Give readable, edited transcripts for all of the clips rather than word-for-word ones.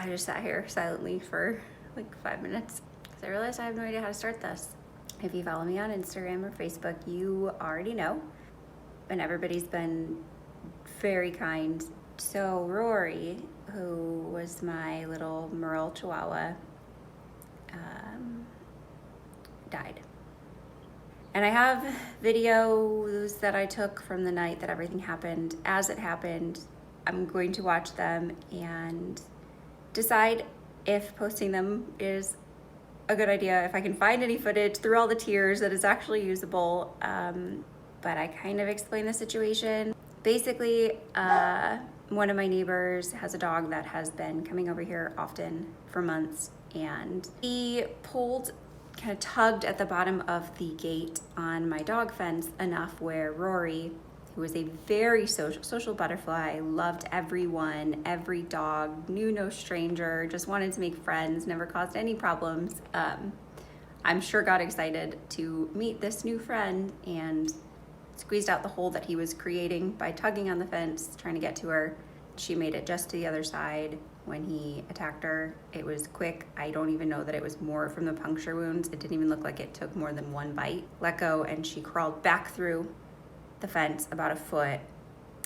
I just sat here silently for like 5 minutes because I realized I have no idea how to start this. If you follow me on Instagram or Facebook, you already know, and everybody's been very kind. So Rori, who was my little Merle Chihuahua, died. And I have videos that I took from the night that everything happened. As it happened, I'm going to watch them and decide if posting them is a good idea, if I can find any footage through all the tears that is actually usable. But I kind of explain the situation. Basically, one of my neighbors has a dog that has been coming over here often for months, and he kind of tugged at the bottom of the gate on my dog fence enough where Rori, who was a very social butterfly, loved everyone, every dog, knew no stranger, just wanted to make friends, never caused any problems, I'm sure got excited to meet this new friend and squeezed out the hole that he was creating by tugging on the fence, trying to get to her. She made it just to the other side. When he attacked her, it was quick. I don't even know that it was more from the puncture wounds. It didn't even look like it took more than one bite. Let go, and she crawled back through the fence about a foot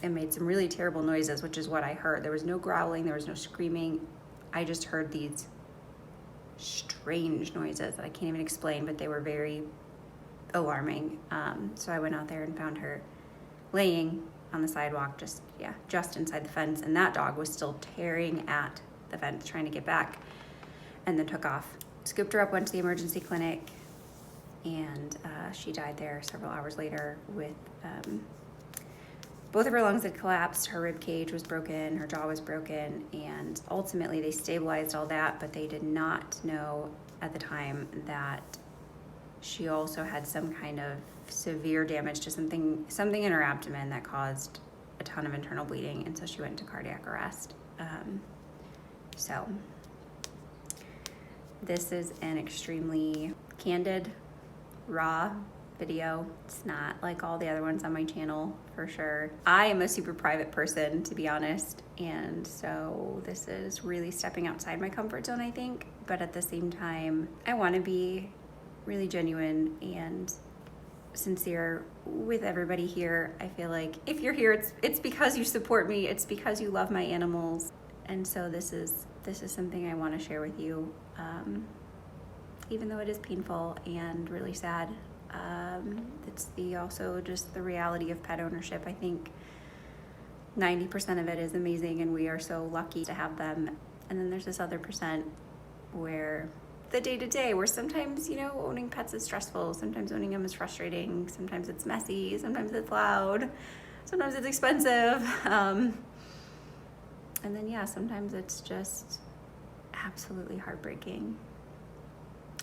and made some really terrible noises, which is what I heard. There was no growling, there was no screaming. I just heard these strange noises that I can't even explain, but they were very alarming. So I went out there and found her laying on the sidewalk, just inside the fence, and that dog was still tearing at the fence trying to get back, and then took off. Scooped her up, went to the emergency clinic, and she died there several hours later with both of her lungs had collapsed, her rib cage was broken, her jaw was broken, and ultimately they stabilized all that, but they did not know at the time that she also had some kind of severe damage to something in her abdomen that caused a ton of internal bleeding, and so she went into cardiac arrest. So this is an extremely candid, raw video. It's not like all the other ones on my channel, for sure. I am a super private person, to be honest, and so this is really stepping outside my comfort zone, I think, but at the same time, I want to be really genuine and sincere with everybody here. I feel like if you're here, it's because you support me, it's because you love my animals, and so this is something I want to share with you, even though it is painful and really sad. It's also just the reality of pet ownership. I think 90% of it is amazing, and we are so lucky to have them, and then there's this other percent where the day-to-day, where sometimes, owning pets is stressful, sometimes owning them is frustrating, sometimes it's messy, sometimes it's loud, sometimes it's expensive, and then sometimes it's just absolutely heartbreaking.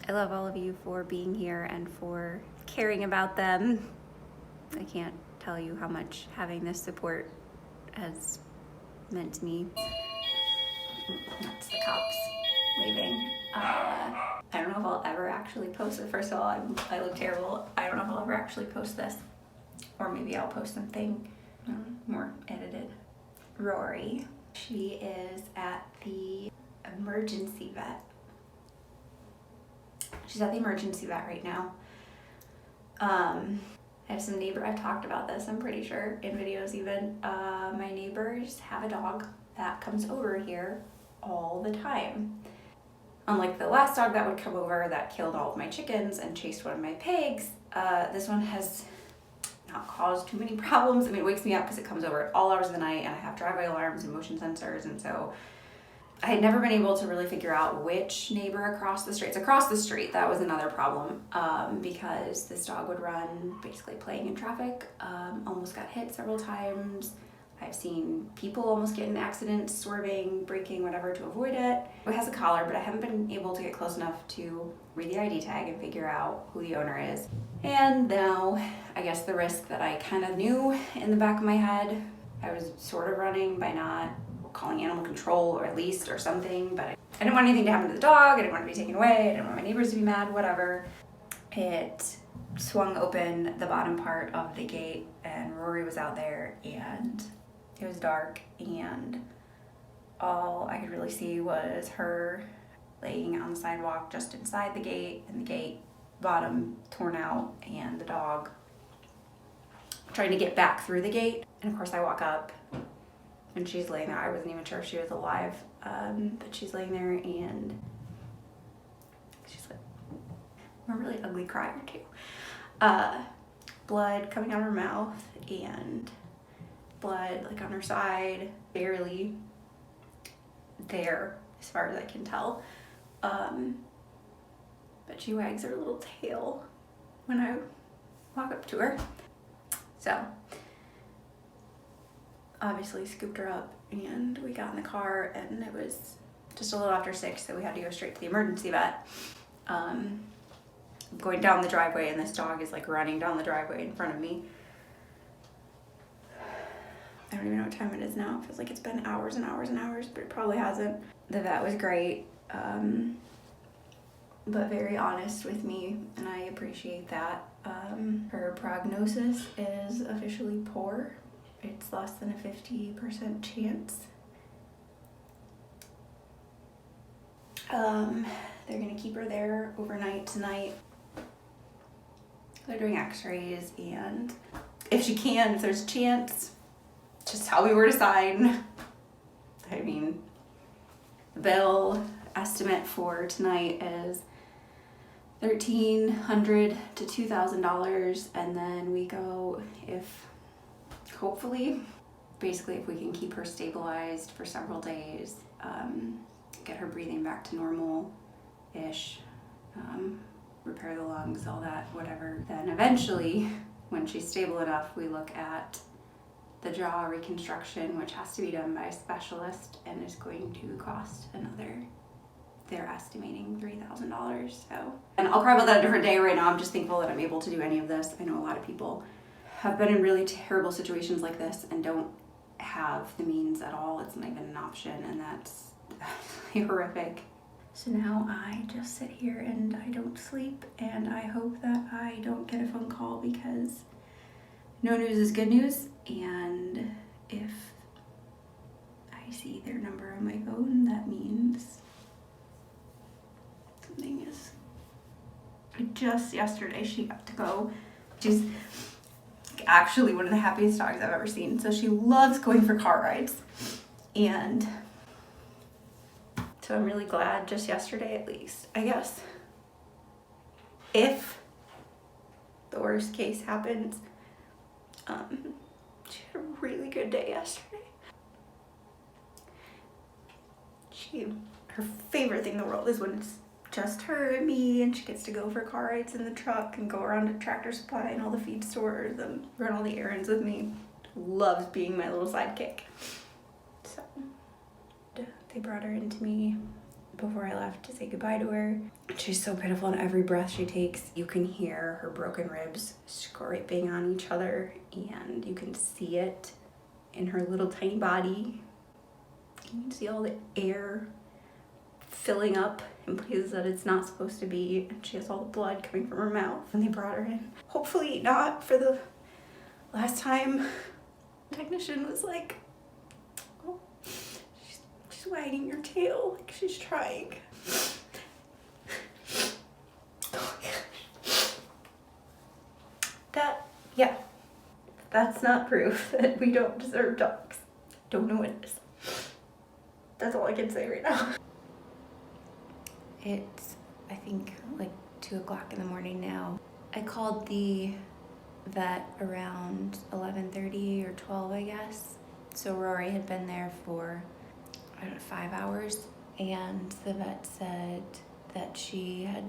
I love all of you for being here and for caring about them. I can't tell you how much having this support has meant to me. That's the cops leaving. I don't know if I'll ever actually post it. First of all, I look terrible. I don't know if I'll ever actually post this. Or maybe I'll post something more edited. Rori, she is at the emergency vet. She's at the emergency vet right now. I have some I've talked about this, I'm pretty sure, in videos even. My neighbors have a dog that comes over here all the time. Unlike the last dog that would come over that killed all of my chickens and chased one of my pigs, this one has not caused too many problems. I mean, it wakes me up because it comes over at all hours of the night, and I have driveway alarms and motion sensors, and so I had never been able to really figure out which neighbor across the street. It's across the street. That was another problem, because this dog would run basically playing in traffic, almost got hit several times. I've seen people almost get in accidents, swerving, braking, whatever, to avoid it. It has a collar, but I haven't been able to get close enough to read the ID tag and figure out who the owner is. And now, I guess the risk that I kind of knew in the back of my head, I was sort of running by not calling animal control, or at least, or something, but I didn't want anything to happen to the dog, I didn't want it to be taken away, I didn't want my neighbors to be mad, whatever. It swung open the bottom part of the gate, and Rori was out there, and it was dark, and all I could really see was her laying on the sidewalk just inside the gate, and the gate bottom torn out, and the dog trying to get back through the gate. And of course I walk up and she's laying there. I wasn't even sure if she was alive, but she's laying there and she's like a really ugly crier too. Blood coming out of her mouth and blood like on her side, barely there as far as I can tell. But she wags her little tail when I walk up to her. So obviously scooped her up and we got in the car, and it was just a little after 6, so we had to go straight to the emergency vet. Going down the driveway, and this dog is like running down the driveway in front of me. I don't even know what time it is now. It feels like it's been hours and hours and hours, but it probably hasn't. The vet was great, but very honest with me, and I appreciate that. Her prognosis is officially poor. It's less than a 50% chance. They're gonna keep her there overnight tonight. They're doing x-rays, and if she can, if there's a chance, just tell me where to sign. I mean, the bill estimate for tonight is $1,300 to $2,000, and then we go, if hopefully, basically if we can keep her stabilized for several days, get her breathing back to normal-ish, repair the lungs, all that, whatever. Then eventually, when she's stable enough, we look at the jaw reconstruction, which has to be done by a specialist and is going to cost another, they're estimating $3,000. So, and I'll cry about that a different day. Right now, I'm just thankful that I'm able to do any of this. I know a lot of people have been in really terrible situations like this and don't have the means at all. It's not even an option, and that's horrific. So now I just sit here and I don't sleep, and I hope that I don't get a phone call, because no news is good news, and if I see their number on my phone, that means something is. Just yesterday she got to go. She's actually one of the happiest dogs I've ever seen, so she loves going for car rides, and so I'm really glad just yesterday, at least, I guess. If the worst case happens, she had a really good day yesterday. Her favorite thing in the world is when it's just her and me, and she gets to go for car rides in the truck and go around to Tractor Supply and all the feed stores and run all the errands with me. Loves being my little sidekick. So they brought her into me before I left to say goodbye to her. She's so pitiful, and every breath she takes, you can hear her broken ribs scraping on each other, and you can see it in her little tiny body. You can see all the air filling up in places that it's not supposed to be, and she has all the blood coming from her mouth. And they brought her in, hopefully not for the last time. The technician was like, oh, she's wagging her tail like she's trying. Oh my gosh. That's not proof that we don't deserve dogs. Don't know what it is. That's all I can say right now. It's, I think, like 2 o'clock in the morning now. I called the vet around 11:30 or 12, I guess. So Rori had been there for, I don't know, 5 hours, and the vet said that she had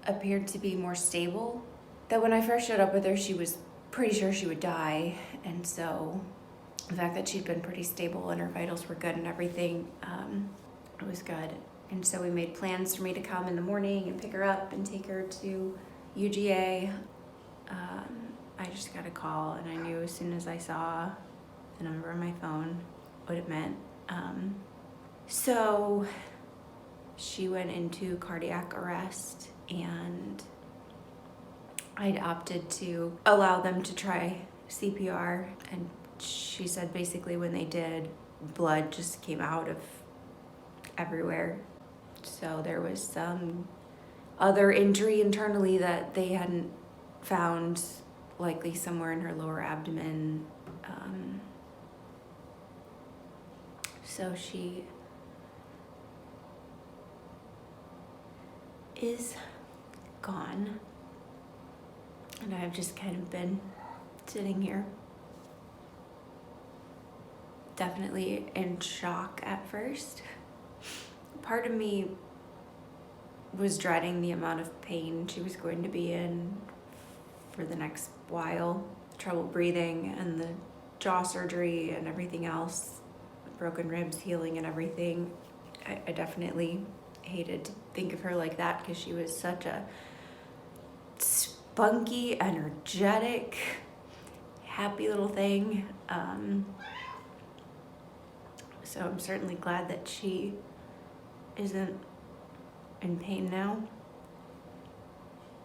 appeared to be more stable. That when I first showed up with her, she was pretty sure she would die, and so the fact that she'd been pretty stable and her vitals were good and everything, it was good. And so we made plans for me to come in the morning and pick her up and take her to UGA. I just got a call, and I knew as soon as I saw the number on my phone what it meant. So she went into cardiac arrest, and I'd opted to allow them to try CPR, and she said basically when they did, blood just came out of everywhere. So there was some other injury internally that they hadn't found, likely somewhere in her lower abdomen. So she is gone. And I've just kind of been sitting here, definitely in shock at first. Part of me was dreading the amount of pain she was going to be in for the next while. Trouble breathing and the jaw surgery and everything else, broken ribs healing and everything. I definitely hated to think of her like that because she was such a spunky, energetic, happy little thing. So I'm certainly glad that she isn't in pain now.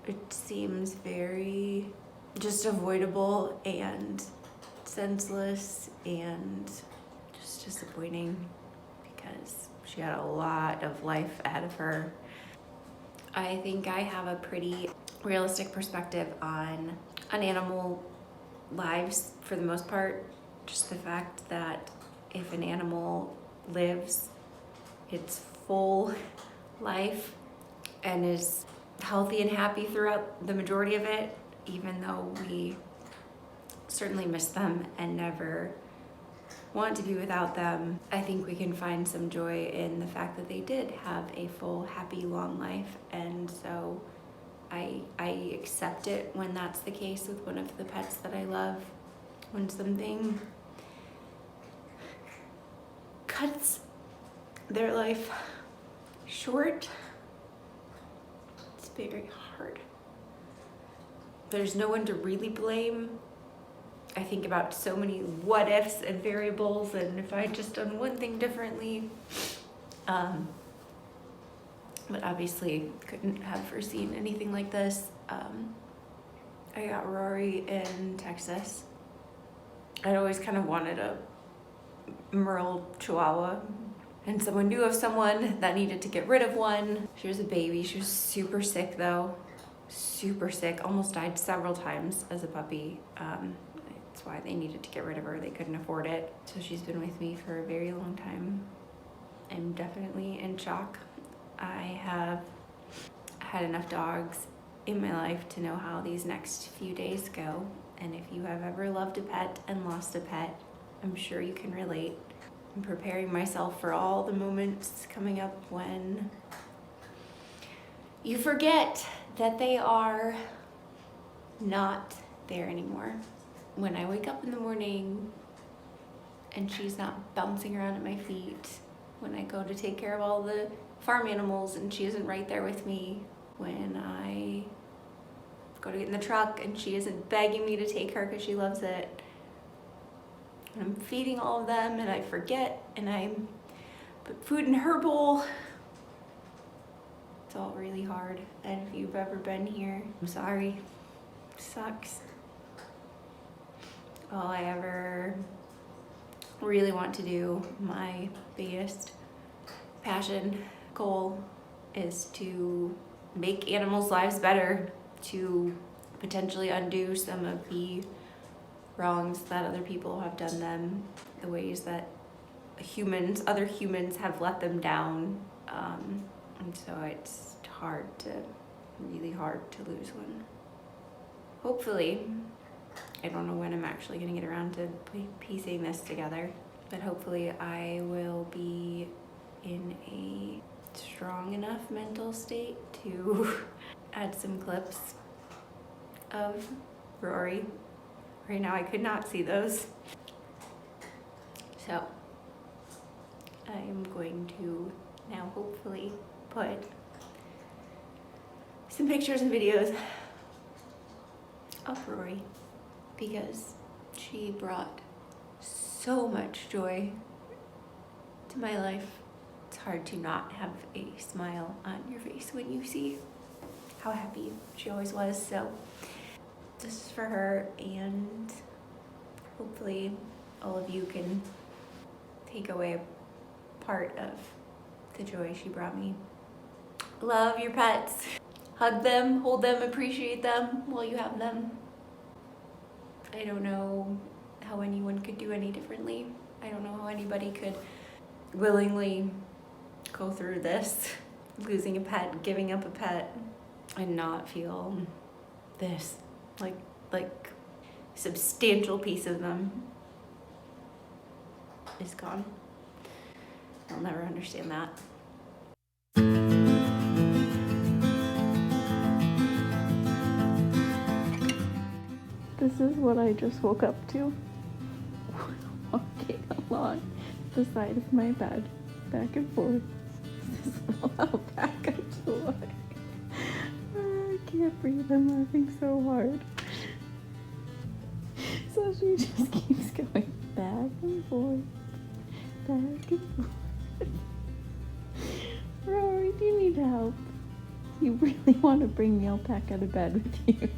It seems very just avoidable and senseless and just disappointing because she had a lot of life ahead of her. I think I have a pretty realistic perspective on animal lives for the most part. Just the fact that if an animal lives its full life and is healthy and happy throughout the majority of it, even though we certainly miss them and never want to be without them, I think we can find some joy in the fact that they did have a full, happy, long life. And so I accept it when that's the case with one of the pets that I love. When something cuts their life short, it's very hard. There's no one to really blame. I think about so many what ifs and variables, and if I had just done one thing differently. But obviously couldn't have foreseen anything like this. I got Rori in Texas. I'd always kind of wanted a Merle Chihuahua, and someone knew of someone that needed to get rid of one. She was a baby. She was super sick though. Super sick. Almost died several times as a puppy. That's why they needed to get rid of her. They couldn't afford it. So she's been with me for a very long time. I'm definitely in shock. I have had enough dogs in my life to know how these next few days go. And if you have ever loved a pet and lost a pet, I'm sure you can relate. I'm preparing myself for all the moments coming up when you forget that they are not there anymore. When I wake up in the morning and she's not bouncing around at my feet, when I go to take care of all the farm animals and she isn't right there with me, when I go to get in the truck and she isn't begging me to take her because she loves it, and I'm feeding all of them and I forget and I put food in her bowl. It's all really hard. And if you've ever been here, I'm sorry. It sucks. All I ever really want to do, my biggest passion, goal, is to make animals' lives better, to potentially undo some of the wrongs that other people have done them, the ways that other humans have let them down. And so it's really hard to lose one. Hopefully, I don't know when I'm actually gonna get around to piecing this together, but hopefully I will be in a strong enough mental state to add some clips of Rori. Right now I could not see those. So I am going to now hopefully put some pictures and videos of Rori because she brought so much joy to my life. It's hard to not have a smile on your face when you see how happy she always was. So this is for her, and hopefully all of you can take away a part of the joy she brought me. Love your pets. Hug them, hold them, appreciate them while you have them. I don't know how anyone could do any differently. I don't know how anybody could willingly go through this, losing a pet, giving up a pet, and not feel this, like substantial piece of them is gone. I'll never understand that. This is what I just woke up to. Walking along the side of my bed, back and forth. This little alpaca toy. I can't breathe, I'm laughing so hard. So she just keeps going back and forth, back and forth. Rory, do you need help? You really want to bring the alpaca to bed with you?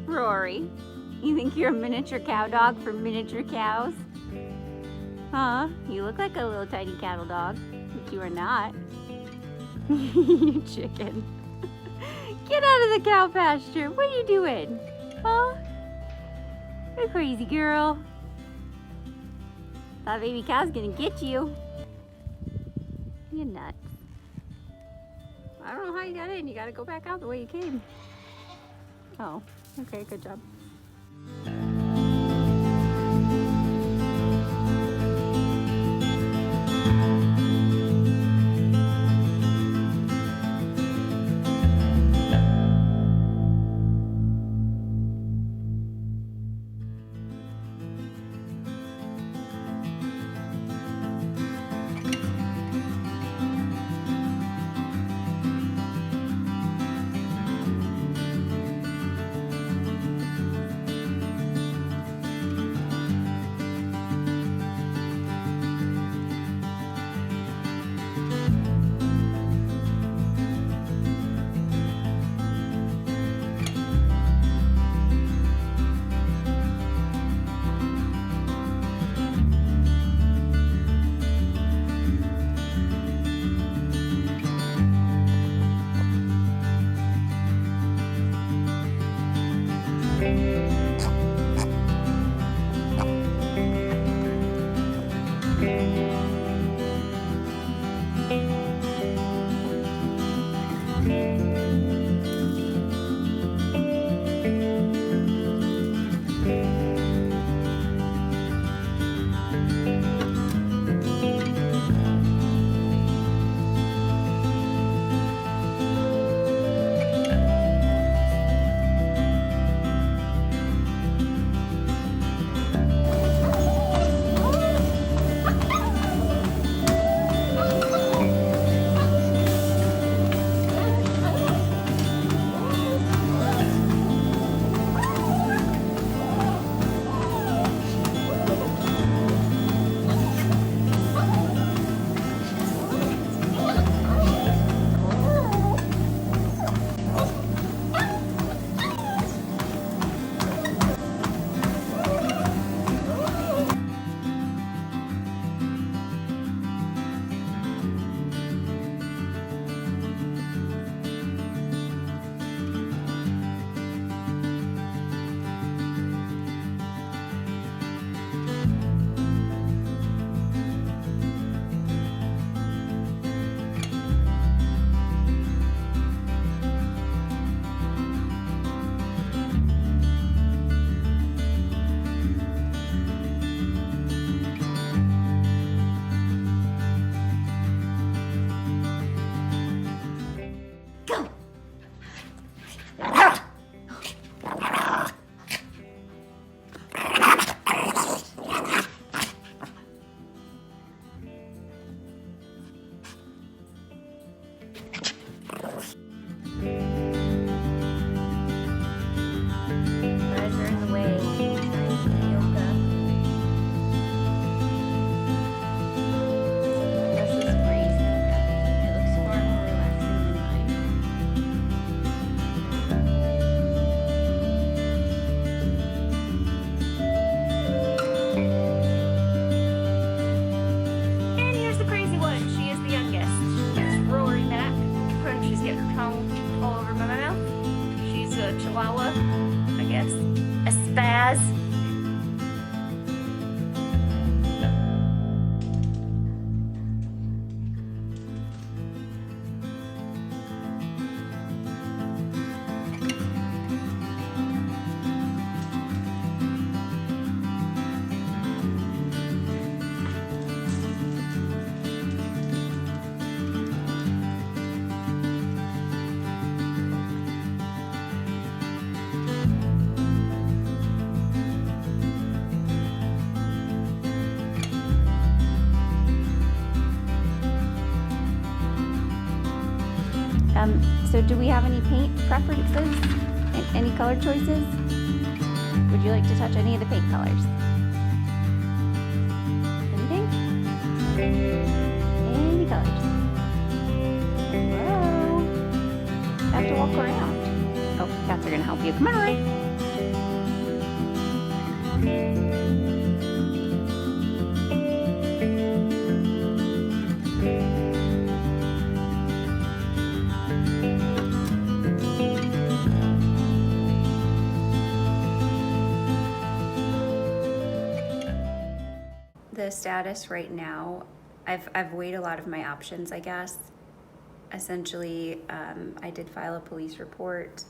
Rory, you think you're a miniature cow dog for miniature cows? Huh? You look like a little tiny cattle dog, but you are not. You chicken. Get out of the cow pasture. What are you doing? Huh? You're a crazy girl. That baby cow's gonna get you. You nuts. I don't know how you got in. You gotta go back out the way you came. Oh, okay, good job. tongue all over my mouth. She's a Chihuahua, I guess. A spaz. So do we have any paint preferences? Any color choices? Would you like to touch any of the paint colors? Anything? Any colors? Whoa. I have to walk around. Oh, cats are gonna help you. Come on, Rori. The status right now, I've weighed a lot of my options, I guess. Essentially, I did file a police report.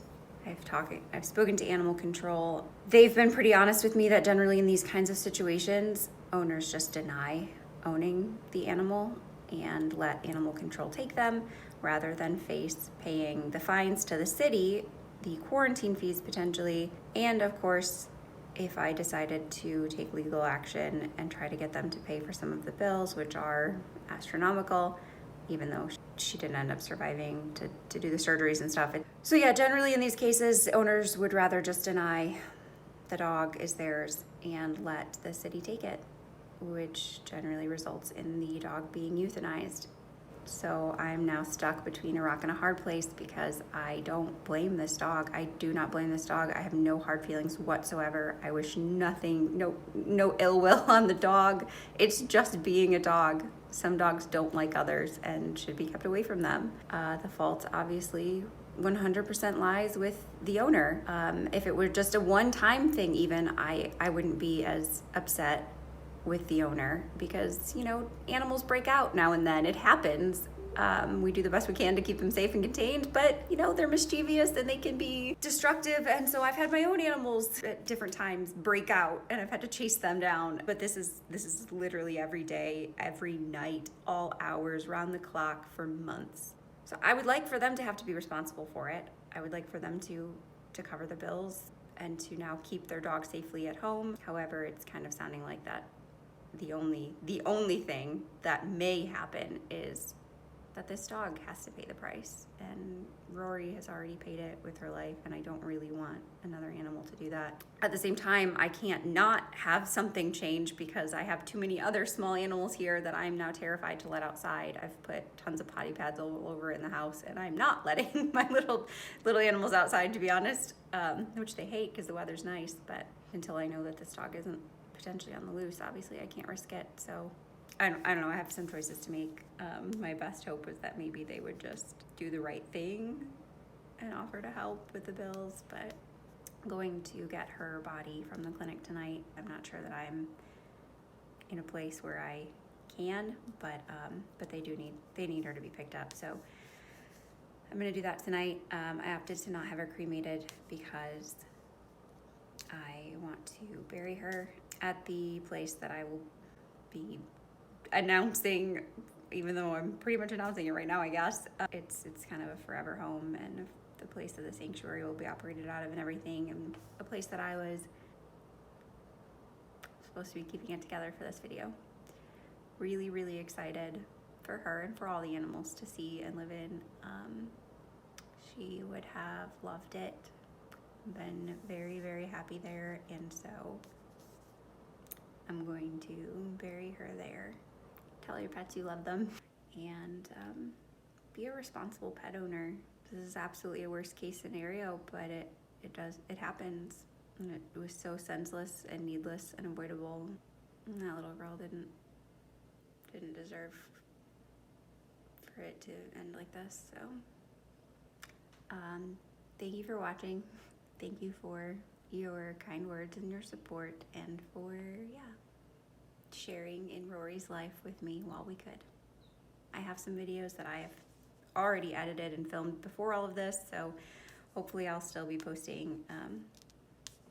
I've spoken to animal control. They've been pretty honest with me that generally in these kinds of situations, owners just deny owning the animal and let animal control take them rather than face paying the fines to the city, the quarantine fees potentially, and of course, if I decided to take legal action and try to get them to pay for some of the bills, which are astronomical, even though she didn't end up surviving to do the surgeries and stuff. So yeah, generally in these cases, owners would rather just deny the dog is theirs and let the city take it, which generally results in the dog being euthanized. So I'm now stuck between a rock and a hard place because I don't blame this dog. I do not blame this dog. I have no hard feelings whatsoever. I wish nothing, no ill will on the dog. It's just being a dog. Some dogs don't like others and should be kept away from them. The fault obviously 100% lies with the owner. If it were just a one-time thing even, I wouldn't be as upset with the owner because, you know, animals break out now and then. It happens. We do the best we can to keep them safe and contained, but, you know, they're mischievous and they can be destructive. And so I've had my own animals at different times break out and I've had to chase them down. But this is literally every day, every night, all hours, round the clock for months. So I would like for them to have to be responsible for it. I would like for them to cover the bills and to now keep their dog safely at home. However, it's kind of sounding like that the only thing that may happen is that this dog has to pay the price, and Rori has already paid it with her life, and I don't really want another animal to do that. At the same time, I can't not have something change because I have too many other small animals here that I'm now terrified to let outside. I've put tons of potty pads all over in the house, and I'm not letting my little animals outside, to be honest, which they hate because the weather's nice, but until I know that this dog isn't potentially on the loose, obviously I can't risk it. So I don't know, I have some choices to make. My best hope was that maybe they would just do the right thing and offer to help with the bills, but I'm going to get her body from the clinic tonight. I'm not sure that I'm in a place where I can, but they need her to be picked up. So I'm gonna do that tonight. I opted to not have her cremated because I want to bury her at the place that I will be announcing, even though I'm pretty much announcing it right now, I guess. It's kind of a forever home, and the place that the sanctuary will be operated out of and everything, and a place that I was supposed to be keeping it together for this video. Really, really excited for her and for all the animals to see and live in. She would have loved it, been very, very happy there, and so I'm going to bury her there. Tell your pets you love them, and be a responsible pet owner. This is absolutely a worst case scenario, but it happens, and it was so senseless and needless and avoidable. And that little girl didn't deserve for it to end like this. So Thank you for watching. Thank you for your kind words and your support, and for, sharing in Rory's life with me while we could. I have some videos that I have already edited and filmed before all of this, so hopefully I'll still be posting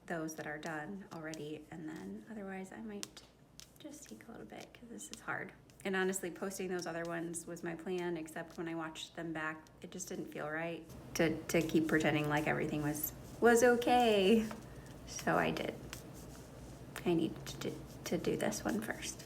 those that are done already, and then otherwise I might just take a little bit because this is hard. And honestly, posting those other ones was my plan, except when I watched them back, it just didn't feel right to keep pretending like everything was okay. So I did. I needed to do this one first.